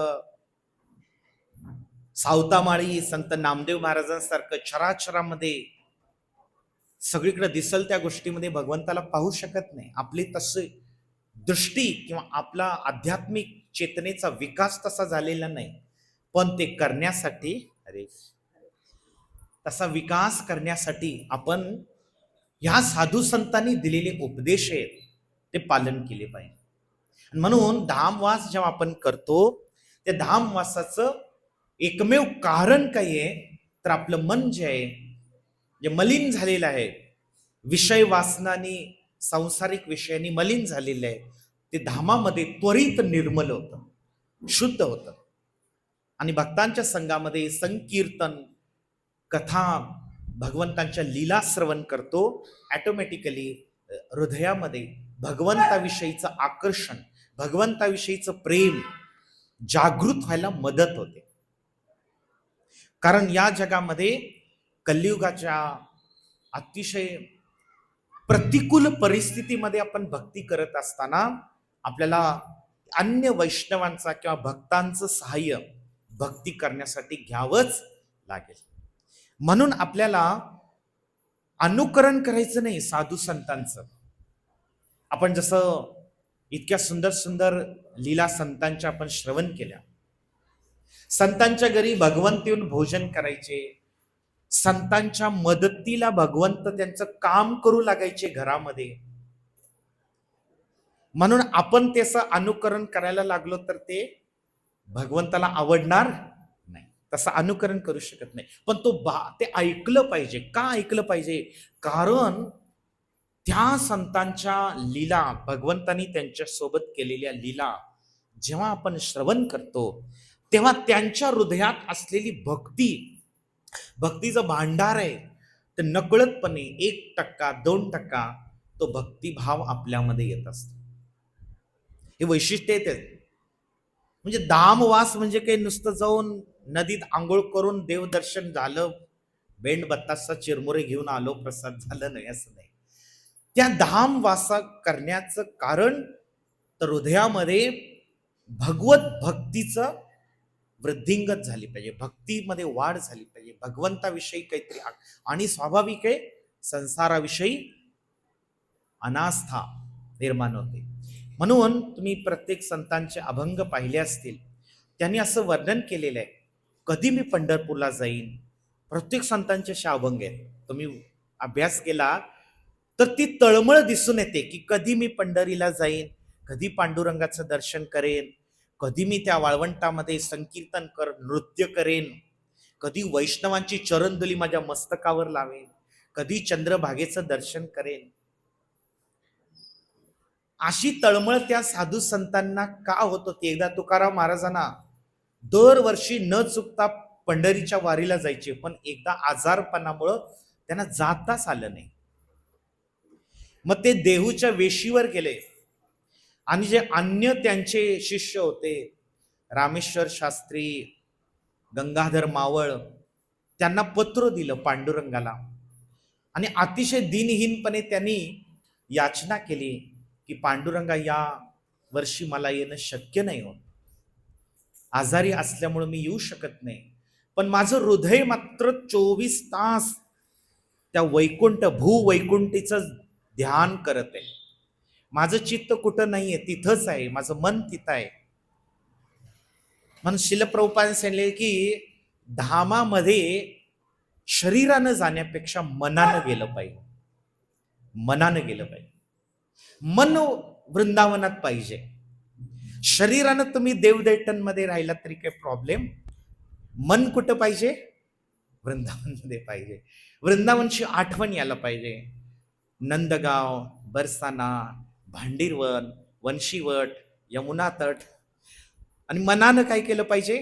सावतामाळी, संत नामदेव महाराजांसारखं चराचरामध्ये सगळीकडे दिसल त्या गोष्टीमध्ये भगवंताला पाहू शकत नाही. आपली तशी दृष्टी किंवा आपला आध्यात्मिक चेतनेचा विकास तसा झालेला नाही. पण ते करण्यासाठी तसा विकास करण्यासाठी आपण ह्या साधू संतांनी दिलेले उपदेश आहेत ते पालन केले पाहिजे. म्हणून धामवास जेव्हा आपण करतो त्या धामवासाचं एकमेव कारण काय आहे तर आपलं मन जे आहे, जे मलिन झालेलं आहे, विषय वासनानी सांसारिक विषयांनी मलिन झालेलं आहे, ते धामामध्ये त्वरित निर्मल होतं, शुद्ध होतं. आणि भक्तांच्या संघामध्ये संकीर्तन, कथा, भगवंतांच्या लीला श्रवण करतो, ऑटोमॅटिकली हृदयामध्ये भगवंताविषयीचं आकर्षण, भगवंताविषयीचं प्रेम जागृत व्हायला मदत होते. कारण या जगामध्ये कलियुगाच्या अतिशय प्रतिकूल परिस्थितीमध्ये आपण भक्ती करत असताना आपल्याला अन्य वैष्णवांचा किंवा भक्तांचं सहाय्य भक्ती करण्यासाठी घ्यावंच लागेल. म्हणून आपल्याला अनुकरण करायचं नाही साधू संतांचं. आपण जसं इतक्या सुंदर सुंदर लीला संतांच्या आपण श्रवण केल्या, संतांच्या घरी भगवंत येऊन भोजन करायचे, संतांच्या मदतीला भगवंत त्यांचं काम करू लागायचे घरामध्ये. म्हणून आपण त्याचं अनुकरण करायला लागलो तर ते भगवंताला आवडणार नाही, तसं अनुकरण करू शकत नाही. पण ते ऐकलं पाहिजे. का ऐकलं पाहिजे? कारण त्या संतांच्या लीला, भगवंतांनी त्यांच्या सोबत केलेल्या लीला जेव्हा आपण श्रवण करतो तेव्हा त्यांच्या हृदयात असलेली भक्तीचं भांडार आहे, तर नकळतपणे 1%, 2% तो भक्तिभाव आपल्यामध्ये येत असतो. हे वैशिष्ट्य येते. म्हणजे दामवास म्हणजे काही नुसतं जाऊन नदीत आंघोळ करून देवदर्शन झालं, बेंड बत्तासा चिरमुरे घेऊन आलो, प्रसाद झालं, नाही असं नाही. त्या धामवासा करण्याचं कारण तर हृदयामध्ये भगवत भक्तीचं वृद्धिंगत झाली पाहिजे, भक्तीमध्ये वाढ झाली पाहिजे, भगवंताविषयी काहीतरी आणि स्वाभाविक आहे संसाराविषयी अनास्था निर्माण होते. म्हणून तुम्ही प्रत्येक संतांचे अभंग पाहिले असतील, त्यांनी असं वर्णन केलेलं आहे, कधी मी पंढरपूरला जाईन. प्रत्येक संतांचे असे अभंग आहेत. तुम्ही अभ्यास केला तर ती तळमळ दिसून येते की कधी मी पंढरीला जाईन, कधी पांडुरंगाचं दर्शन करेन, कधी मी त्या वाळवंटामध्ये संकीर्तन नृत्य करेन, कधी वैष्णवांची चरणधुली माझ्या मस्तकावर लावेन, कधी चंद्रभागेचं दर्शन करेन. अशी तळमळ त्या साधू संतांना का होत होती? एकदा तुकाराम महाराजांना दरवर्षी न चुकता पंढरीच्या वारीला जायचे, पण एकदा आजारपणामुळं त्यांना जाताच आलं नाही. मग ते देहूच्या वेशीवर गेले आणि जे अन्य त्यांचे शिष्य होते, रामेश्वर शास्त्री, गंगाधर मावळ, त्यांना पत्र दिलं पांडुरंगाला आणि अतिशय दिनहीनपणे त्यांनी याचना केली की पांडुरंगा, या वर्षी मला येणं शक्य नाही होत, आजारी असल्यामुळे मी येऊ शकत नाही, पण माझं हृदय मात्र 24 तास त्या भूवैकुंठीचं ध्यान करत आहे. माझं चित्त कुठं नाहीये, तिथंच आहे, माझं मन तिथं आहे. म्हणून श्रील प्रभुपादांनी सांगितले की धामामध्ये शरीरानं जाण्यापेक्षा मनानं गेलं पाहिजे. मनानं गेलं पाहिजे. मन वृंदावनात पाहिजे. शरीरानं तुम्ही देवदैठणमध्ये राहिला तरी काही प्रॉब्लेम, मन कुठं पाहिजे? वृंदावनमध्ये पाहिजे. वृंदावनची आठवण यायला पाहिजे. नंदगाव, बरसाना, भांडीरवन, वंशीवट, यमुना तट. आणि मनानं काय केलं पाहिजे?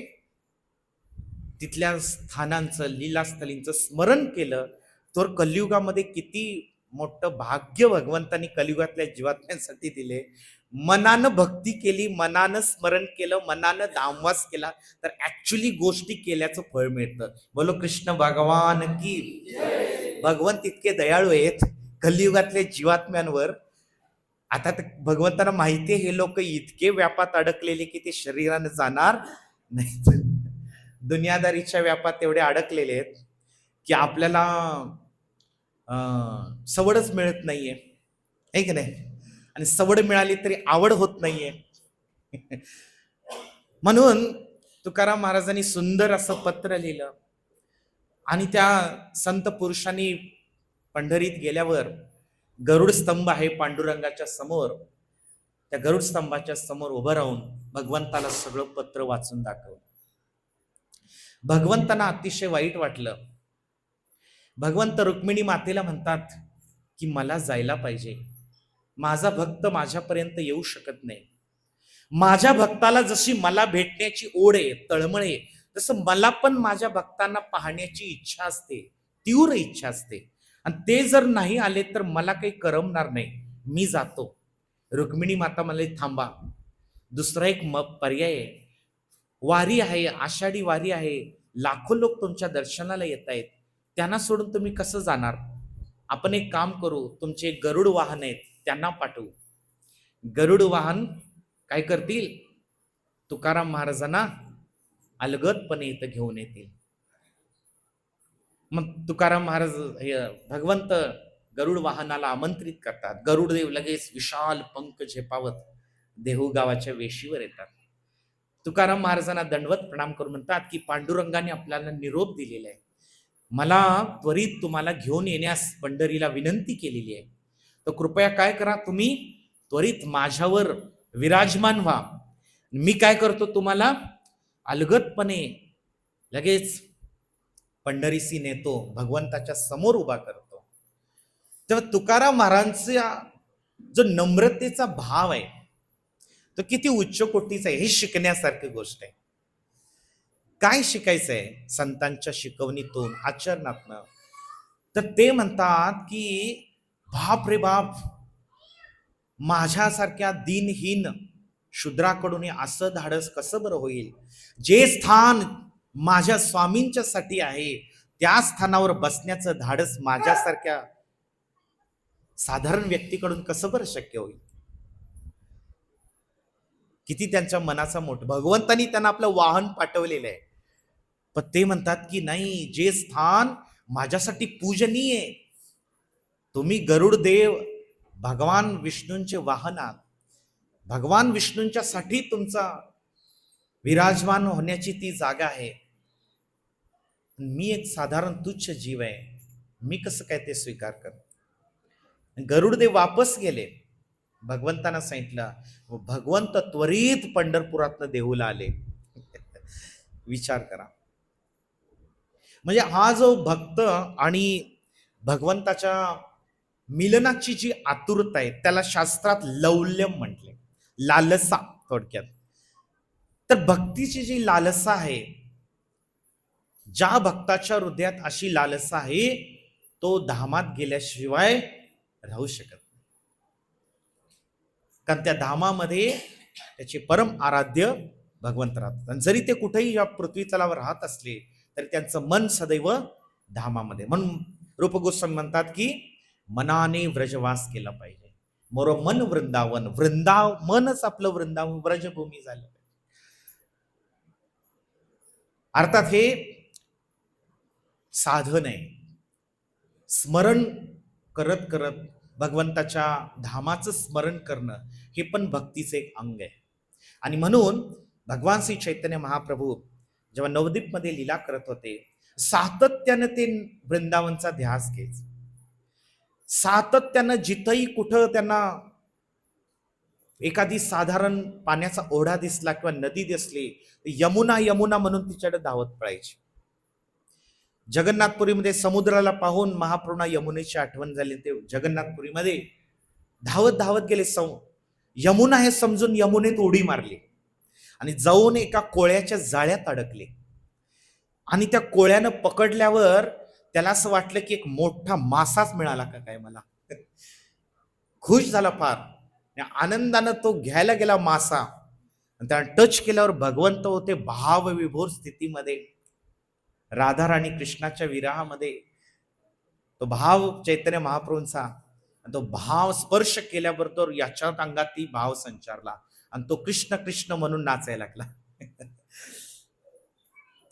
तिथल्या स्थानांचं, लीलास्थलींचं स्मरण केलं तर कलियुगामध्ये किती मोठं भाग्य भगवंतांनी कलियुगातल्या जीवात्म्यांसाठी दिले. मनानं भक्ती केली, मनानं स्मरण केलं, मनानं दामवास केला तर ऍक्च्युली गोष्टी केल्याचं फळ मिळतं. बोलो कृष्ण भगवान की. भगवंत इतके दयाळू आहेत कलियुगातल्या जीवात्म्यांवर. आता तर भगवंतांना माहिती आहे हे लोक इतके व्यापात अडकलेले की ते शरीरानं जाणार नाही, दुनियादारीच्या व्यापात एवढे अडकलेले आहेत की आपल्याला सवडच मिळत नाहीये, है की नाही? आणि सवड मिळाली तरी आवड होत नाहीये. म्हणून तुकाराम महाराजांनी सुंदर असं पत्र लिहिलं आणि त्या संत पुरुषांनी पंढरीत गेल्यावर गरुड स्तंभ आहे पांडुरंगाच्या समोर, त्या गरुड स्तंभाच्या समोर उभं राहून भगवंताला सगळं पत्र वाचून दाखवलं. भगवंतांना अतिशय वाईट वाटलं. भगवंत रुक्मिणी मातेला म्हणतात की मला जायला पाहिजे, माझा भक्त माझ्यापर्यंत येऊ शकत नाही. माझ्या भक्ताला जशी मला भेटण्याची ओढ आहे, तळमळ आहे, तसं मला पण माझ्या भक्तांना पाहण्याची इच्छा असते, तीव्र इच्छा असते. आणि ते जर नाही आले तर मला काही करमणार नाही, मी जातो. रुक्मिणी माता मला थांबा, दुसरा एक पर्याय आहे, वारी आहे, आषाढी वारी आहे, लाखो लोक तुमच्या दर्शनाला येत आहेत, त्यांना सोडून तुम्ही कसं जाणार? आपण एक काम करू, तुमचे गरुड वाहन आहेत त्यांना पाठवू. गरुड वाहन काय करतील? तुकाराम महाराजांना अलगदपणे इथं घेऊन येतील. मग तुकाराम महाराज भगवंत गरुड वाहनाला आमंत्रित करतात. गरुडदेव लगेच विशाल पंख झेपावत देहू गावाच्या वेशीवर येतात. तुकाराम महाराजांना दंडवत प्रणाम करून म्हणतात की पांडुरंगाने आपल्याला निरोप दिलेला आहे, मला त्वरित तुम्हाला घेऊन येण्यास पंढरीला विनंती केलेली आहे, तर कृपया काय करा, तुम्ही त्वरित माझ्यावर विराजमान व्हा. मी काय करतो, तुम्हाला अलगदपणे लगेच पंढरीसी नेतो, भगवंताच्या समोर उभा करतो. तेव्हा तुकाराम महाराजांचा जो नम्रतेचा भाव आहे तो किती उच्च कोटीचा आहे, हे शिकण्यासारखी गोष्ट आहे. काय शिकायचं आहे संतांच्या शिकवणीतून, आचरणातनं? तर ते म्हणतात की बाप रे बाप, माझ्यासारख्या दिनहीन शूद्राकडून असं धाडस कसं बरं होईल? जे स्थान माझ्या स्वामींच्या साठी आहे त्या स्थानावर बसण्याचं धाडस माझ्यासारख्या साधारण व्यक्तीकडून कसं बरं शक्य होईल? किती त्यांच्या मनाचा मोठ, भगवंतानी त्यांना आपलं वाहन पाठवलेलं आहे, पण ते म्हणतात की नाही, जे स्थान माझ्यासाठी पूजनीय आहे, तुम्ही गरुड देव भगवान विष्णूंचे वाहन आहात, भगवान विष्णूंच्या साठी तुमचा विराजमान होण्याची ती जागा आहे, मी एक साधारण तुच्छ जीव आहे, मी कसं काय ते स्वीकार कर? गरुडदेव वापस गेले, भगवंतांना सांगितलं, भगवंत त्वरित पंढरपुरातनं देहूला आले. विचार करा, म्हणजे हा जो भक्त आणि भगवंताच्या मिलनाची जी आतुरता आहे त्याला शास्त्रात लौल्यम म्हटले, लालसा थोडक्यात. तर भक्तीची जी लालसा आहे, ज्या भक्ताच्या हृदयात अशी लालसा आहे, तो धामात गेल्याशिवाय राहू शकत नाही, कारण त्या धामामध्ये त्याचे परम आराध्य भगवंत राहतात. आणि जरी ते कुठेही या पृथ्वी तलावर राहत असले तरी त्यांचं मन सदैव धामामध्ये. म्हणून रूप गोस्वामी म्हणतात की मनाने व्रजवास केला पाहिजे, मोर मन वृंदावन, मनच आपलं वृंदावन, व्रजभूमी झालं पाहिजे. अर्थात हे साधन आहे, स्मरण करत करत भगवंताच्या धामाचं स्मरण करणं हे पण भक्तीचे एक अंग आहे. आणि म्हणून भगवान श्री चैतन्य महाप्रभू जेव्हा नवदीप मध्ये लीला करत होते, सातत्यानं ते वृंदावनचा ध्यास घ्यायचे, सातत्यानं जिथंही कुठं त्यांना एखादी साधारण पाण्याचा ओढा दिसला किंवा नदी दिसली, यमुना यमुना म्हणून तिच्याकडे धावत पळायची. जगन्नाथपुरीमध्ये समुद्राला पाहून महाप्रभूंना यमुनेची आठवण झाली, ते जगन्नाथपुरीमध्ये धावत धावत गेले, यमुना हे समजून यमुनेत उडी मारली आणि जाऊन एका कोळ्याच्या जाळ्यात अडकले. आणि त्या कोळ्यानं पकडल्यावर त्याला असं वाटलं की एक मोठा मासाच मिळाला का काय मला. खुश झाला फार, आनंदानं तो घ्यायला गेला मासा, त्याला टच केल्यावर भगवंत होते भावविभोर स्थितीमध्ये, राधा राणी कृष्णाच्या विरहामध्ये. तो भाव चैतन्य महाप्रभूंचा, तो भाव स्पर्श केल्याबरोबर याच्या अंगात ती भाव संचारला आणि तो कृष्ण कृष्ण म्हणून नाचायला लागला.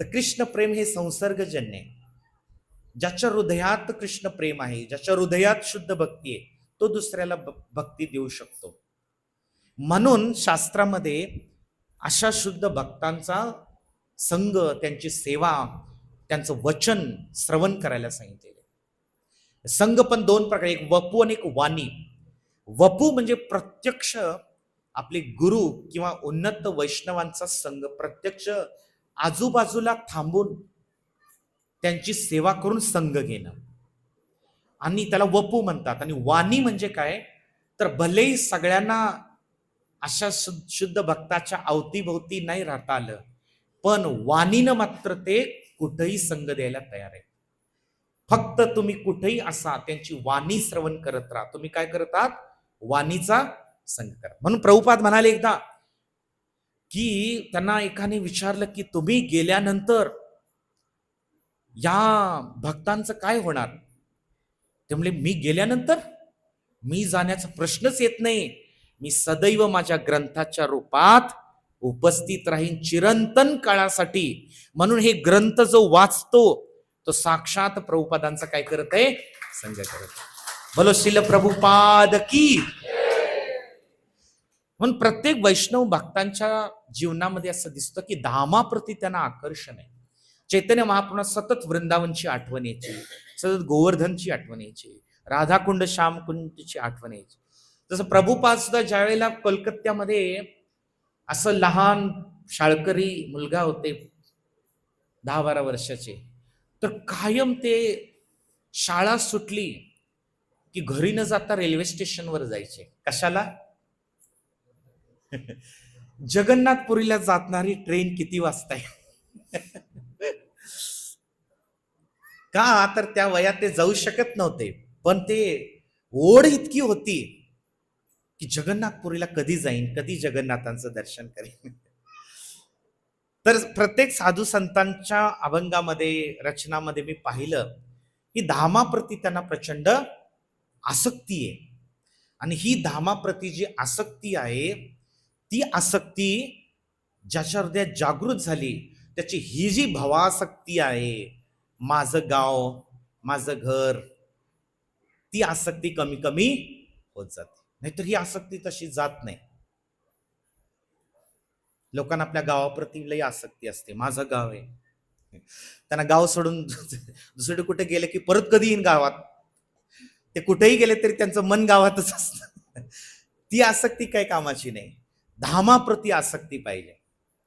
तर कृष्ण प्रेम हे संसर्गजन्य आहे. ज्याच्या हृदयात कृष्ण प्रेम आहे, ज्याच्या हृदयात शुद्ध भक्ती आहे, तो दुसऱ्याला भक्ती देऊ शकतो. म्हणून शास्त्रामध्ये अशा शुद्ध भक्तांचा संग, त्यांची सेवा, त्यांचं वचन श्रवण करायला सांगितलेलं. संघ पण दोन प्रकार, एक वपू आणि एक वाणी. वपू म्हणजे प्रत्यक्ष आपले गुरु किंवा उन्नत वैष्णवांचा संघ, प्रत्यक्ष आजूबाजूला थांबून त्यांची सेवा करून संघ घेणं, आणि त्याला वपू म्हणतात. आणि वाणी म्हणजे काय, तर भलेही सगळ्यांना अशा शुद्ध भक्ताच्या अवतीभोवती नाही राहता आलं, पण वाणीनं मात्र ते कुठेही संघ द्यायला तयार आहे. फक्त तुम्ही कुठेही असा त्यांची वाणी श्रवण करत राहा. तुम्ही काय करतात, वाणीचा संघ करा. म्हणून प्रभुपाद म्हणाले एकदा की त्यांना एकाने विचारलं की तुम्ही गेल्यानंतर या भक्तांचं काय होणार? ते म्हणले, मी गेल्यानंतर मी जाण्याचा प्रश्नच येत नाही, मी सदैव माझ्या ग्रंथाच्या रूपात उपस्थित राहीन चिरंतन काळासाठी. म्हणून हे ग्रंथ जो वाचतो तो साक्षात प्रभुपादांचा काय करत आहे, संग करत आहे. बोलो श्रील प्रभुपाद की. म्हणून प्रत्येक वैष्णव भक्तांच्या जीवनामध्ये असं दिसतं की धामाप्रती त्यांना आकर्षण आहे. चैतन्य महाप्रभूंना सतत वृंदावनची आठवण यायची, सतत गोवर्धनची आठवण यायची, राधाकुंड श्यामकुंडची आठवण यायची. जसं प्रभुपाद सुद्धा ज्या वेळेला कलकत्त्यामध्ये असं लहान शाळकरी मुलगा होते 10-12 वर्षाचे, तर कायम ते शाळा सुटली की घरी न जाता रेल्वे स्टेशनवर जायचे. कशाला? जगन्नाथपुरीला जाणारी ट्रेन किती वाजता आहे? का तर त्या वयात ते जाऊ शकत नव्हते, पण ते ओढ इतकी होती की जगन्नाथपुरीला कधी जाईन, कधी जगन्नाथांचं दर्शन करेन. तर प्रत्येक साधू संतांच्या अभंगामध्ये, रचनामध्ये मी पाहिलं की धामाप्रती त्यांना प्रचंड आसक्ती आहे. आणि ही धामाप्रती जी आसक्ती आहे, ती आसक्ती ज्याच्या हृदयात जागृत झाली, त्याची ही जी भवासक्ती आहे, माझं गाव, माझं घर, ती आसक्ती कमी कमी होत जाते. नाहीतर ही आसक्ती तशी जात नाही. लोकांना आपल्या गावाप्रती लई आसक्ती असते. माझं गाव आहे, त्यांना गाव सोडून दुसरीकडे कुठे गेले की परत कधी येईन गावात. ते कुठेही गेले तरी त्यांचं मन गावातच असतं. ती आसक्ती काही कामाची नाही. धामाप्रती आसक्ती पाहिजे.